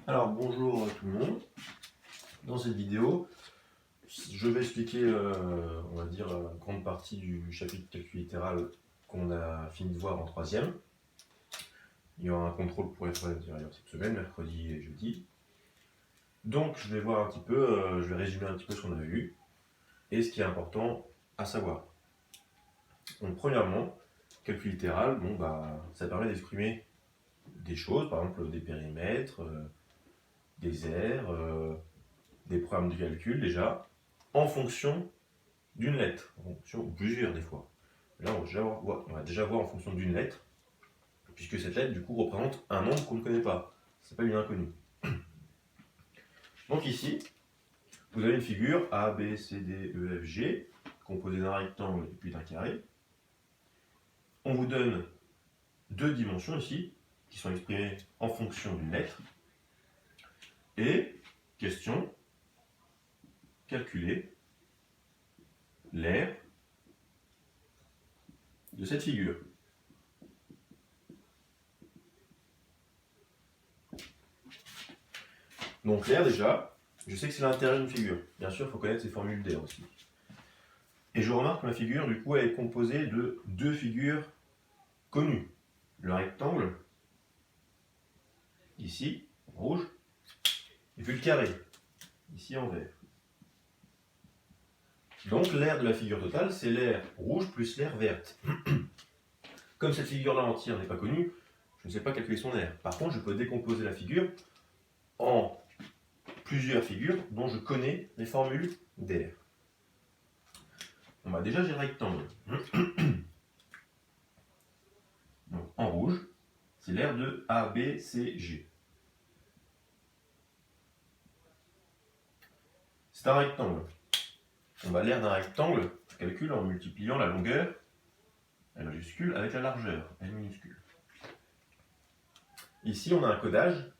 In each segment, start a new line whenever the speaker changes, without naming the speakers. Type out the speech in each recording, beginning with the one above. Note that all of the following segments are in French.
Alors bonjour à tout le monde. Dans cette vidéo, je vais expliquer, on va dire, la grande partie du chapitre calcul littéral qu'on a fini de voir en troisième. Il y aura un contrôle pour être intérieur cette semaine, mercredi et jeudi. Donc je vais voir un petit peu, je vais résumer un petit peu ce qu'on a vu et ce qui est important à savoir. Donc premièrement, calcul littéral, ça permet d'exprimer des choses, par exemple des périmètres, des aires, des programmes de calcul déjà, en fonction d'une lettre, en fonction, ou plusieurs des fois. Là, on va déjà voir en fonction d'une lettre, puisque cette lettre, du coup, représente un nombre qu'on ne connaît pas. C'est pas une inconnue. Donc ici, vous avez une figure A, B, C, D, E, F, G, composée d'un rectangle et puis d'un carré. On vous donne deux dimensions ici, qui sont exprimées en fonction d'une lettre. Et, question, calculer l'aire de cette figure. Donc l'aire déjà, je sais que c'est l'intérieur d'une figure. Bien sûr, il faut connaître ses formules d'air aussi. Et je remarque que ma figure, du coup, elle est composée de deux figures connues. Le rectangle, ici, en rouge, et puis le carré, ici en vert. Donc l'aire de la figure totale, c'est l'aire rouge plus l'aire verte. Comme cette figure-là entière n'est pas connue, je ne sais pas calculer son aire. Par contre, je peux décomposer la figure en plusieurs figures dont je connais les formules d'air. Déjà j'ai le rectangle. Donc, en rouge, c'est l'aire de A, B, C, G. C'est un rectangle. L'aire d'un rectangle, je calcule en multipliant la longueur, L majuscule, avec la largeur, L minuscule. Ici, on a un codage,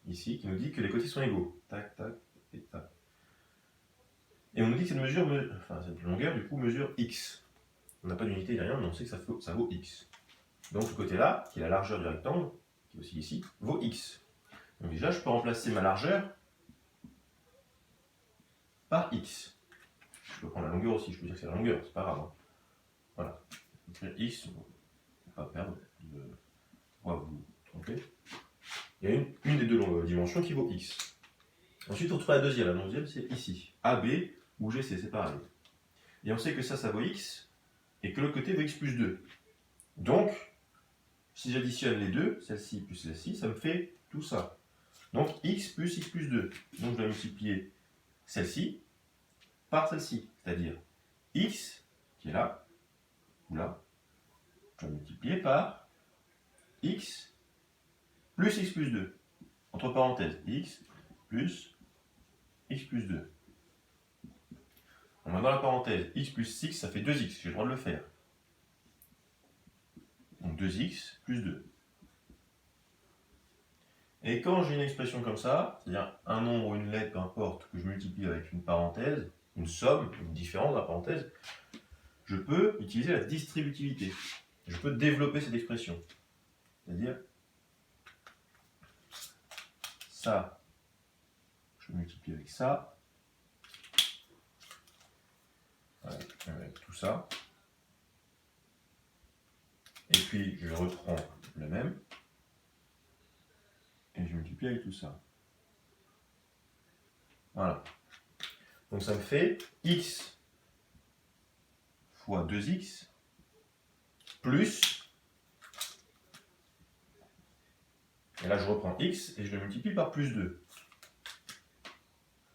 ici, qui nous dit que les côtés sont égaux. Tac, tac, et tac. Et on nous dit que cette longueur, du coup, mesure x. On n'a pas d'unité ni rien, mais on sait que ça vaut x. Donc ce côté-là, qui est la largeur du rectangle, qui est aussi ici, vaut x. Donc déjà, je peux remplacer ma largeur par x. Je peux prendre la longueur aussi, je peux dire que c'est la longueur, c'est pas grave. Hein. Voilà. Donc, x, on ne va pas perdre de vous tromper. Il y a une des deux dimensions qui vaut x. Ensuite, on trouve la deuxième. La deuxième, c'est ici. AB ou GC, c'est pareil. Et on sait que ça vaut x, et que l'autre côté vaut x plus 2. Donc, si j'additionne les deux, celle-ci plus celle-ci, ça me fait tout ça. Donc x plus 2. Donc je dois multiplier celle-ci par celle-ci. C'est-à-dire x, qui est là, ou là, je dois multiplier par x plus 2. Entre parenthèses, x plus 2. Dans la parenthèse, x plus 6, ça fait 2x. J'ai le droit de le faire. Donc 2x plus 2. Et quand j'ai une expression comme ça, c'est-à-dire un nombre ou une lettre, peu importe, que je multiplie avec une parenthèse, une somme, une différence de la parenthèse, je peux utiliser la distributivité. Je peux développer cette expression. C'est-à-dire, ça, je multiplie avec ça, avec tout ça, et puis je reprends le même, et je multiplie avec tout ça. Voilà. Donc ça me fait x fois 2x plus, et là je reprends x et je le multiplie par plus 2.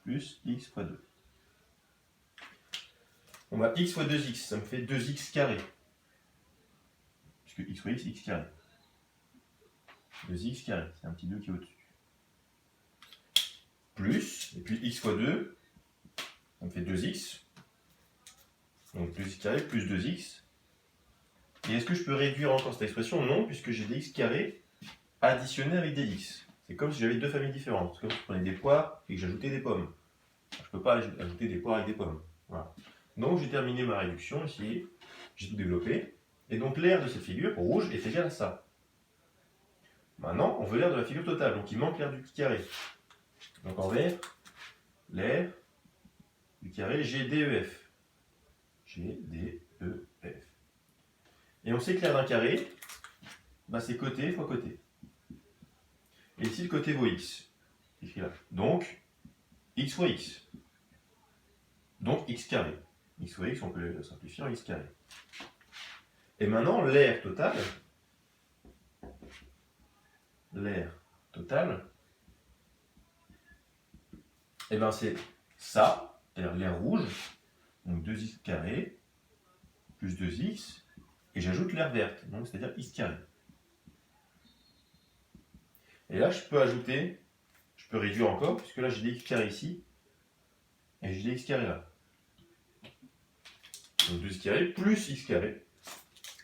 Plus x fois 2. X fois 2x, ça me fait 2x carré. Puisque x fois x, x carré. 2x carré, c'est un petit 2 qui est au-dessus. Plus, et puis x fois 2, ça me fait 2x. Donc 2x carré plus 2x. Et est-ce que je peux réduire encore cette expression? Non, puisque j'ai des x carrés additionnés avec des x. C'est comme si j'avais deux familles différentes. C'est comme si je prenais des poires et que j'ajoutais des pommes. Je ne peux pas ajouter des poires avec des pommes. Voilà. Donc j'ai terminé ma réduction ici. J'ai tout développé. Et donc l'aire de cette figure rouge est égale à ça. Maintenant, on veut l'aire de la figure totale, donc il manque l'aire du carré. Donc en vert, l'aire du carré GDEF. GDEF. Et on sait que l'aire d'un carré, bah, c'est côté fois côté. Et ici, le côté vaut x. Écrit là. Donc, x fois x. Donc, x carré. X fois x, on peut le simplifier en x carré. Et maintenant, l'aire totale, et ben c'est ça, c'est-à-dire l'aire rouge, donc 2x carré, plus 2x, et j'ajoute l'aire verte, donc c'est-à-dire x carré. Et là, je peux ajouter, je peux réduire encore, puisque là, j'ai des x carré ici, et j'ai des x carré là. Donc 2x carré plus x carré,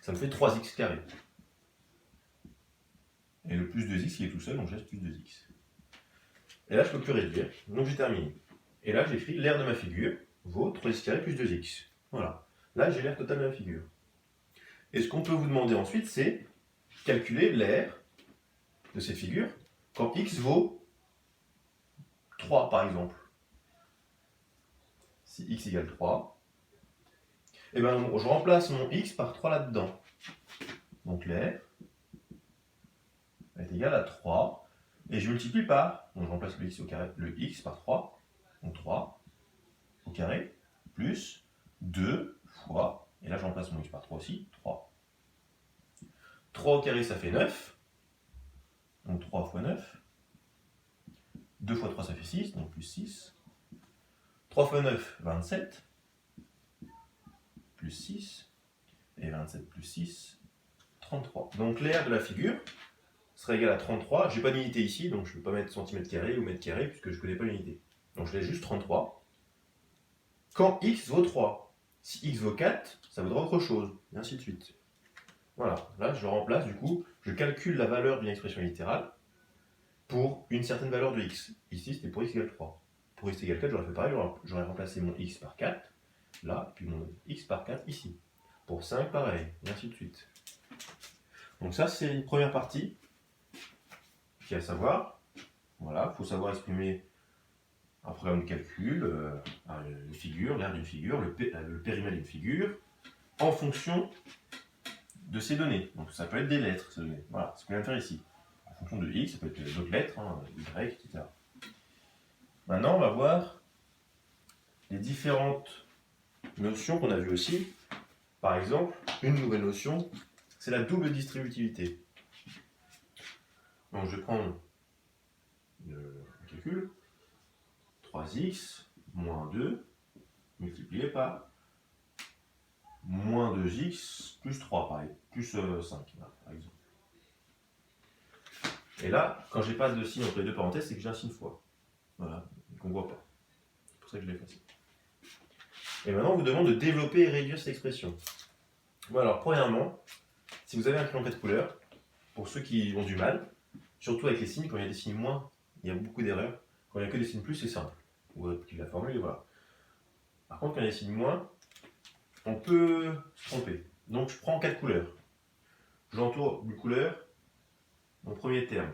ça me fait 3x carré. Et le plus 2x qui est tout seul, donc je laisse plus 2x. Et là, je ne peux plus réduire, donc j'ai terminé. Et là, j'écris l'aire de ma figure vaut 3x carré plus 2x. Voilà. Là, j'ai l'aire totale de ma figure. Et ce qu'on peut vous demander ensuite, c'est calculer l'aire de cette figure quand x vaut 3, par exemple. Si x égale 3, et ben, je remplace mon x par 3 là-dedans. Donc l'aire est égale à 3. Et je multiplie par, donc je remplace le x au carré, le x par 3, donc 3 au carré, plus 2 fois, et là je remplace mon x par 3 aussi, 3. 3 au carré ça fait 9, donc 3 fois 9. 2 fois 3 ça fait 6, donc plus 6. 3 fois 9, 27, plus 6, et 27 plus 6, 33. Donc l'aire de la figure sera égale à 33. Je n'ai pas d'unité ici, donc je ne peux pas mettre centimètre carré ou mètre carré, puisque je ne connais pas l'unité. Donc je laisse juste 33. Quand x vaut 3. Si x vaut 4, ça vaudra autre chose, et ainsi de suite. Voilà, là je remplace, du coup, je calcule la valeur d'une expression littérale pour une certaine valeur de x. Ici, c'était pour x égale 3. Pour x égale 4, j'aurais fait pareil, j'aurais remplacé mon x par 4, là, puis mon x par 4 ici. Pour 5, pareil, et ainsi de suite. Donc ça, c'est une première partie qui est à savoir. Voilà, il faut savoir exprimer un programme de calcul, une figure, l'aire d'une figure, le périmètre d'une figure, en fonction de ces données. Donc ça peut être des lettres, ces données. Voilà, ce qu'on vient de faire ici. En fonction de x, ça peut être d'autres lettres, hein, y, etc. Maintenant, on va voir les différentes notions qu'on a vues aussi. Par exemple, une nouvelle notion, c'est la double distributivité. Donc je vais prendre le calcul. 3x moins 2 multiplié par moins 2x plus 3, pareil, plus 5, là, par exemple. Et là, quand j'ai pas de signe entre les deux parenthèses, c'est que j'ai un signe fois. Voilà, qu'on ne voit pas. C'est pour ça que je l'ai effacé. Et maintenant, on vous demande de développer et réduire cette expression. Bon, alors, premièrement, si vous avez un crayon 4 couleurs, pour ceux qui ont du mal, surtout avec les signes, quand il y a des signes moins, il y a beaucoup d'erreurs. Quand il n'y a que des signes plus, c'est simple. Vous répliquez la formule et voilà. Par contre, quand il y a des signes moins, on peut se tromper. Donc, je prends 4 couleurs. J'entoure d'une couleur mon premier terme.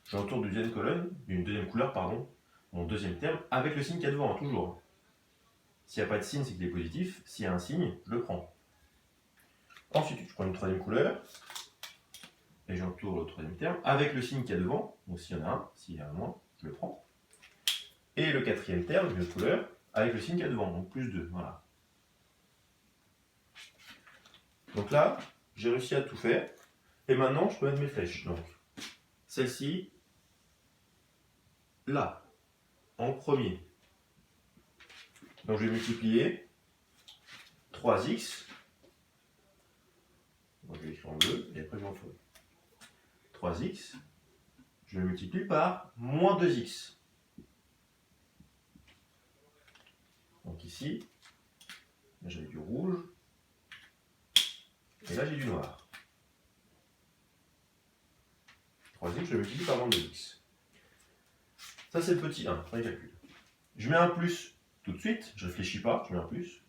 J'entoure d'une deuxième couleur, pardon, mon deuxième terme, avec le signe qu'il y a devant, toujours. S'il n'y a pas de signe, c'est qu'il est positif. S'il y a un signe, je le prends. Ensuite, je prends une troisième couleur, et j'entoure le troisième terme, avec le signe qu'il y a devant. Donc s'il y en a un, s'il y a un moins, je le prends. Et le quatrième terme, une autre couleur, avec le signe qu'il y a devant, donc plus 2, voilà. Donc là, j'ai réussi à tout faire. Et maintenant, je peux mettre mes flèches. Donc, celle-ci, là, en premier. Donc, je vais multiplier 3x. Donc, je vais écrire en bleu, et après, je m'en fous. 3x. Je le multiplie par moins 2x. Donc, ici, j'ai du rouge. Et là, j'ai du noir. 3x, je le multiplie par moins 2x. Ça, c'est le petit 1, premier calcul. Je mets un plus tout de suite, je ne réfléchis pas, je mets un plus.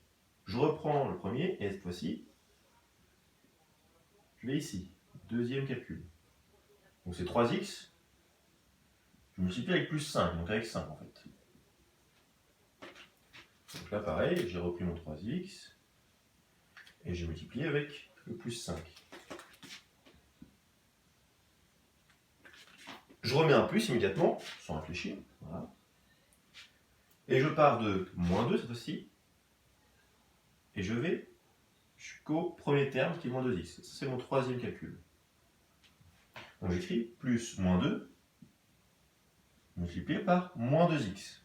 Je reprends le premier, et cette fois-ci, je vais ici, deuxième calcul. Donc c'est 3x, je multiplie avec plus 5, donc avec 5 en fait. Donc là pareil, j'ai repris mon 3x, et j'ai multiplié avec le plus 5. Je remets un plus immédiatement, sans réfléchir, voilà. Et je pars de moins 2 cette fois-ci, et je vais jusqu'au premier terme qui est moins 2x. Ça, c'est mon troisième calcul. Donc j'écris plus moins 2 multiplié par moins 2x.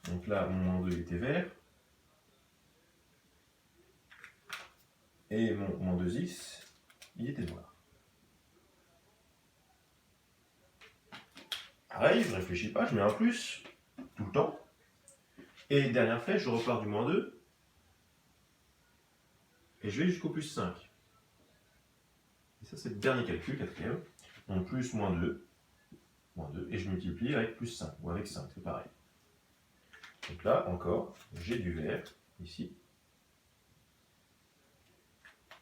Donc là, mon moins 2 était vert. Et mon moins 2x, il était noir. Pareil, je ne réfléchis pas, je mets un plus tout le temps. Et dernière flèche, je repars du moins 2. Et je vais jusqu'au plus 5. Et ça, c'est le dernier calcul, quatrième. Donc plus moins 2, et je multiplie avec plus 5, ou avec 5, c'est pareil. Donc là, encore, j'ai du vert, ici.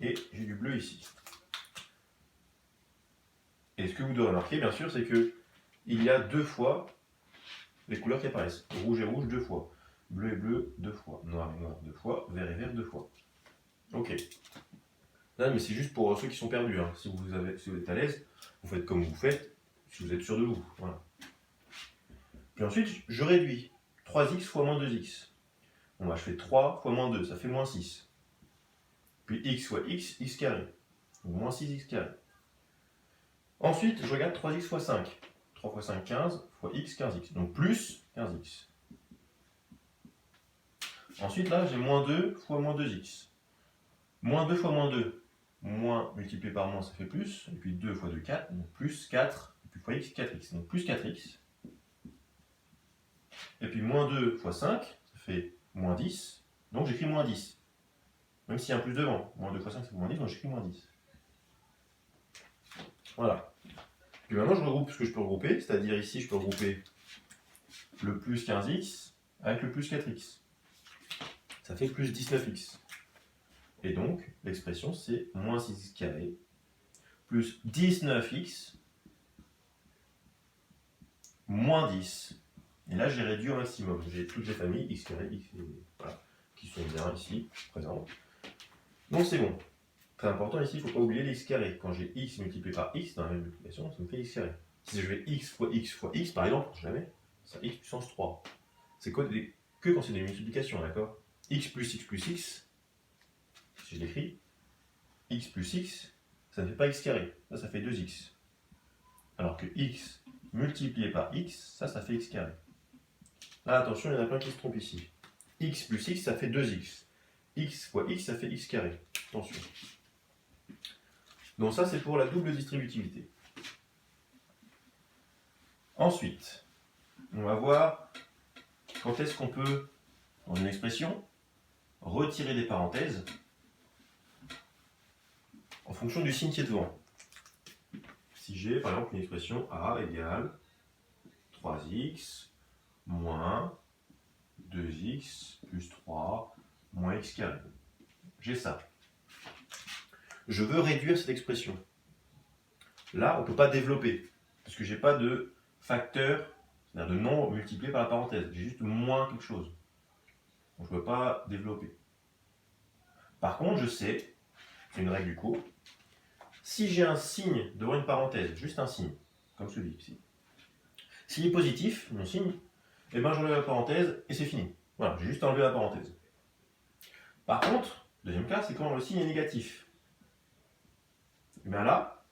Et j'ai du bleu ici. Et ce que vous devez remarquer, bien sûr, c'est que il y a deux fois les couleurs qui apparaissent. Rouge et rouge, deux fois. Bleu et bleu, deux fois. Noir et noir, deux fois. Vert et vert, deux fois. Ok. Là, mais c'est juste pour ceux qui sont perdus. Hein. Si vous êtes à l'aise, vous faites comme vous faites, si vous êtes sûr de vous. Voilà. Puis ensuite, je réduis. 3x fois moins 2x. Bon, bah, je fais 3 fois moins 2, ça fait moins 6. Puis x fois x, x carré. Donc moins 6x carré. Ensuite, je regarde 3x fois 5. 3 fois 5, 15, fois x, 15x. Donc plus 15x. Ensuite, là, j'ai moins 2 fois moins 2x. Moins 2 fois moins 2. Moins multiplié par moins, ça fait plus. Et puis 2 fois 2, 4. Donc plus 4. Et puis fois x, 4x. Donc plus 4x. Et puis moins 2 fois 5, ça fait moins 10. Donc j'écris moins 10. Même s'il y a un plus devant. Moins 2 fois 5, c'est moins 10, donc j'écris moins 10. Voilà. Puis maintenant, je regroupe ce que je peux regrouper. C'est-à-dire ici, je peux regrouper le plus 15x avec le plus 4x. Ça fait plus 19x. Et donc, l'expression, c'est moins 6x carré plus 19x moins 10. Et là, j'ai réduit au maximum. J'ai toutes les familles x carré, x, voilà, qui sont bien ici, présentes. Donc, c'est bon. Très important ici, il ne faut pas oublier les x carré. Quand j'ai x multiplié par x dans la même multiplication, ça me fait x carré. Si je fais x fois x fois x, par exemple, jamais, ça x puissance 3. C'est que quand c'est des multiplications, d'accord? X plus x plus x, si je l'écris, x plus x, ça ne fait pas x carré. Ça fait 2x. Alors que x multiplié par x, ça fait x carré. Là, attention, il y en a plein qui se trompent ici. X plus x, ça fait 2x. X fois x, ça fait x carré. Attention. Donc ça, c'est pour la double distributivité. Ensuite, on va voir quand est-ce qu'on peut, dans une expression, retirer des parenthèses en fonction du signe qui est devant. Si j'ai, par exemple, une expression a égale 3x moins 2x plus 3 moins x carré. J'ai ça. Je veux réduire cette expression. Là, on ne peut pas développer, parce que je n'ai pas de facteur, c'est-à-dire de nombre multiplié par la parenthèse. J'ai juste moins quelque chose. Donc je ne peux pas développer. Par contre, je sais, c'est une règle du cours, si j'ai un signe devant une parenthèse, juste un signe, comme celui-ci, s'il est positif, mon signe, eh ben j'enlève la parenthèse et c'est fini. Voilà, j'ai juste enlevé la parenthèse. Par contre, deuxième cas, c'est quand le signe est négatif. Et bien là,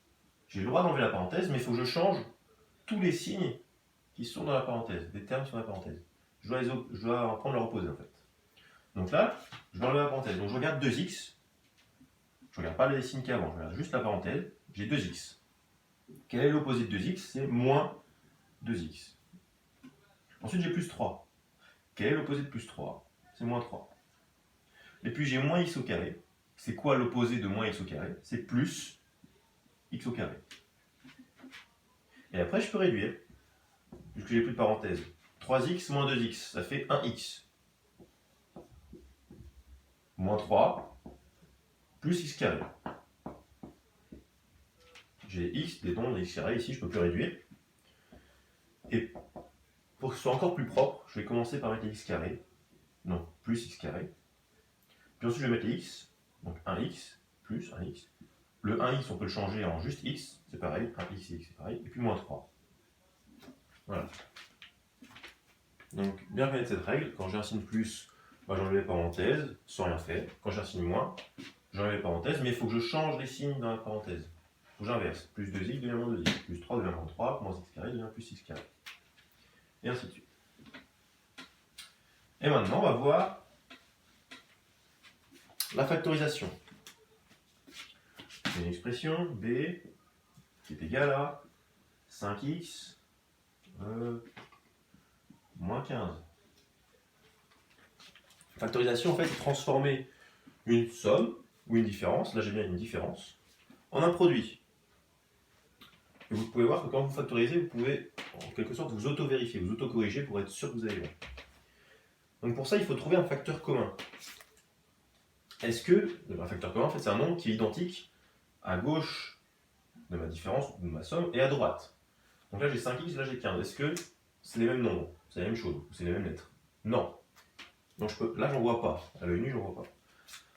j'ai le droit d'enlever la parenthèse, mais il faut que je change tous les signes qui sont dans la parenthèse, des termes sur la parenthèse. Je dois en prendre leur opposé en fait. Donc là, je vais enlever la parenthèse. Donc je regarde 2x. Je ne regarde pas les signes qu'il y a avant, je regarde juste la parenthèse. J'ai 2x. Quel est l'opposé de 2x? C'est moins 2x. Ensuite, j'ai plus 3. Quel est l'opposé de plus 3? C'est moins 3. Et puis j'ai moins x au carré. C'est quoi l'opposé de moins x au carré? C'est plus x au carré. Et après, je peux réduire, puisque j'ai plus de parenthèse. 3x moins 2x, ça fait 1x. Moins 3, plus x carré. j'ai x, des nombres, x carré, ici je peux plus réduire. Et pour que ce soit encore plus propre, je vais commencer par mettre les x carré, non, plus x carré. Puis ensuite je vais mettre les x, donc 1x plus 1x. Le 1x on peut le changer en juste x, c'est pareil, 1x et x c'est pareil, et puis moins 3. Voilà. Donc bien connaître cette règle, quand j'ai un signe plus, bah, j'enlève les parenthèses sans rien faire. Quand j'ai un signe moins, j'enlève les parenthèses, mais il faut que je change les signes dans la parenthèse. Il faut que j'inverse. Plus 2x devient moins 2x, plus 3 devient moins 3, moins x carré devient plus x carré. Et ainsi de suite. Et maintenant, on va voir la factorisation. C'est une expression b qui est égale à 5x moins 15. Factorisation, en fait, c'est transformer une somme ou une différence, là j'ai bien une différence, en un produit. Et vous pouvez voir que quand vous factorisez, vous pouvez en quelque sorte vous auto-vérifier, vous auto-corriger pour être sûr que vous avez bon. Donc pour ça, il faut trouver un facteur commun. Est-ce que, un facteur commun, en fait, c'est un nombre qui est identique à gauche de ma différence, ou de ma somme, et à droite. Donc là j'ai 5x, là j'ai 15. Est-ce que c'est les mêmes nombres? C'est la même chose? C'est les mêmes lettres? Non. Donc là j'en vois pas. À l'œil nu, j'en vois pas.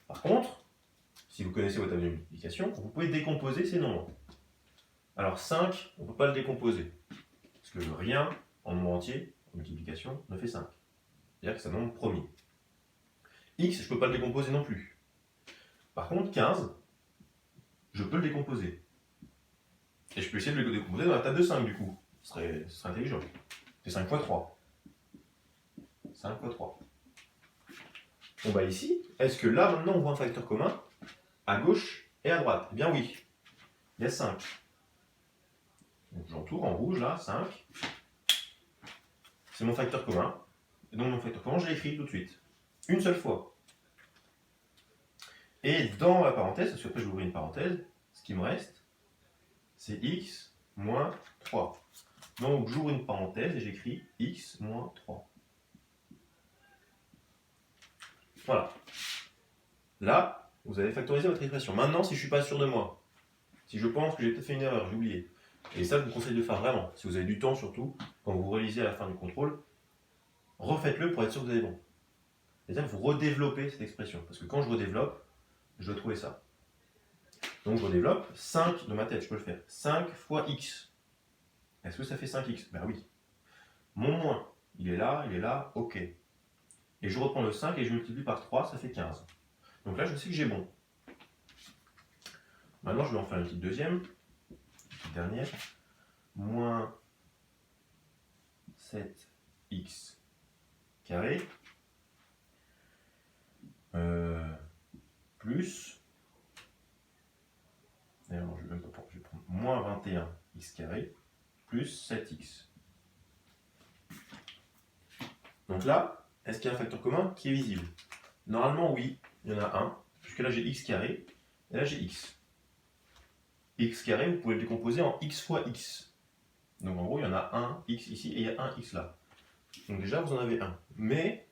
Par contre, si vous connaissez votre table de multiplication, vous pouvez décomposer ces nombres. Alors 5, on ne peut pas le décomposer. Parce que le rien en nombre entier, en multiplication, ne fait 5. C'est-à-dire que c'est un nombre premier. X, je ne peux pas le décomposer non plus. Par contre, 15, je peux le décomposer. Et je peux essayer de le décomposer dans la table de 5 du coup. Ce serait intelligent. C'est 5 fois 3. 5 fois 3. Bon bah ici, est-ce que là maintenant on voit un facteur commun à gauche et à droite? Eh bien oui. Il y a 5. Donc j'entoure en rouge là, 5. C'est mon facteur commun. Et donc mon facteur commun, je l'écris tout de suite. Une seule fois. Et dans la parenthèse, parce qu'après je vais ouvrir une parenthèse, ce qui me reste, c'est x moins 3. Donc j'ouvre une parenthèse et j'écris x moins 3. Voilà. Là, vous avez factorisé votre expression. Maintenant, si je ne suis pas sûr de moi, si je pense que j'ai peut-être fait une erreur, j'ai oublié, et ça je vous conseille de faire vraiment, si vous avez du temps surtout, quand vous réalisez à la fin du contrôle, refaites-le pour être sûr que vous avez bon. C'est-à-dire que vous redéveloppez cette expression, parce que quand je redéveloppe, je dois trouver ça. Donc je redéveloppe, 5 de ma tête, je peux le faire. 5 fois x. Est-ce que ça fait 5x? Ben oui. Mon moins, il est là, ok. Et je reprends le 5 et je multiplie par 3, ça fait 15. Donc là, je sais que j'ai bon. Maintenant, je vais en faire une petite deuxième, une petite dernière. Moins 7x carré plus, d'ailleurs je vais prendre moins 21x carré plus 7x. Donc là, est-ce qu'il y a un facteur commun qui est visible? Normalement oui, il y en a un, puisque là j'ai x carré, et là j'ai x. X carré, vous pouvez le décomposer en x fois x. Donc en gros, il y en a un x ici et il y a un x là. Donc déjà, vous en avez un. Mais,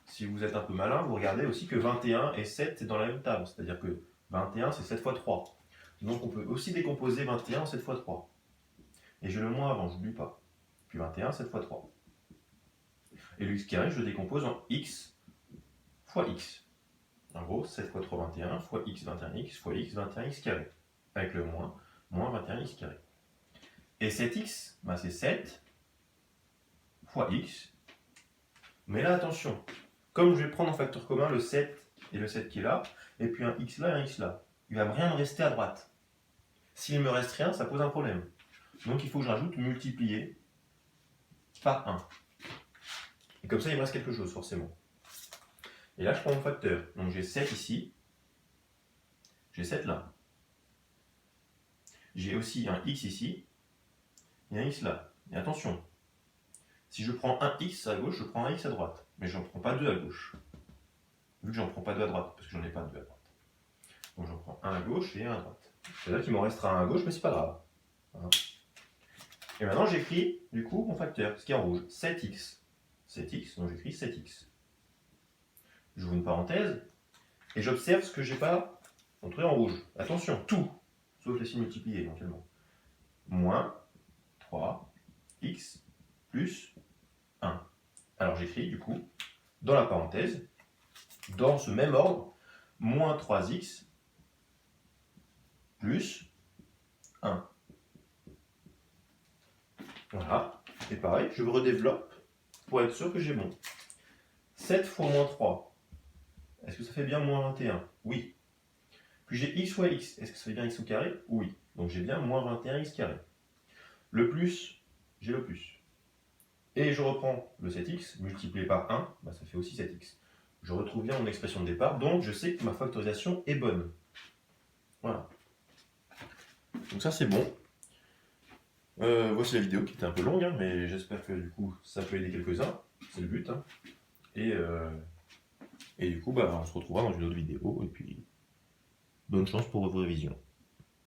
si vous êtes un peu malin, vous regardez aussi que 21 et 7, c'est dans la même table. C'est-à-dire que 21, c'est 7 fois 3. Donc on peut aussi décomposer 21 en 7 fois 3. Et j'ai le moins avant, je n'oublie pas. Puis 21, 7 fois 3. Et le x carré, je le décompose en x fois x. En gros, 7 fois 3, 21, fois x, 21x, fois x, 21x carré. Avec le moins, moins 21x carré. Et 7x, bah c'est 7 fois x. Mais là, attention, comme je vais prendre en facteur commun le 7 et le 7 qui est là, et puis un x là et un x là, il ne va rien me rester à droite. S'il me reste rien, ça pose un problème. Donc il faut que je rajoute multiplier par 1. Et comme ça, il me reste quelque chose, forcément. Et là, je prends mon facteur. Donc j'ai 7 ici, j'ai 7 là. J'ai aussi un x ici, et un x là. Et attention, si je prends un x à gauche, je prends un x à droite. Mais je n'en prends pas deux à gauche. Vu que j'en prends pas deux à droite, parce que j'en ai pas deux à droite. Donc j'en prends un à gauche et un à droite. C'est-à-dire qu'il m'en restera un à gauche, mais c'est pas grave. Voilà. Et maintenant j'écris, du coup, mon facteur, ce qui est en rouge, 7x. 7x, donc j'écris 7x. J'ouvre une parenthèse, et j'observe ce que j'ai pas montré en rouge. Attention, tout, plutôt que je laisse multiplier éventuellement. Moins 3x plus 1. Alors j'écris du coup, dans la parenthèse, dans ce même ordre, moins 3x plus 1. Voilà. Et pareil, je redéveloppe pour être sûr que j'ai bon. 7 fois moins 3. Est-ce que ça fait bien moins 21? Oui. Puis j'ai x fois x. Est-ce que ça fait bien x au carré? Oui. Donc j'ai bien moins 21x carré. Le plus, j'ai le plus. Et je reprends le 7x, multiplié par 1, bah ça fait aussi 7x. Je retrouve bien mon expression de départ, donc je sais que ma factorisation est bonne. Voilà. Donc ça c'est bon. Voici la vidéo qui était un peu longue, hein, mais j'espère que du coup ça peut aider quelques-uns. C'est le but. Hein. Et du coup, bah, on se retrouvera dans une autre vidéo. Et puis, bonne chance pour vos révisions.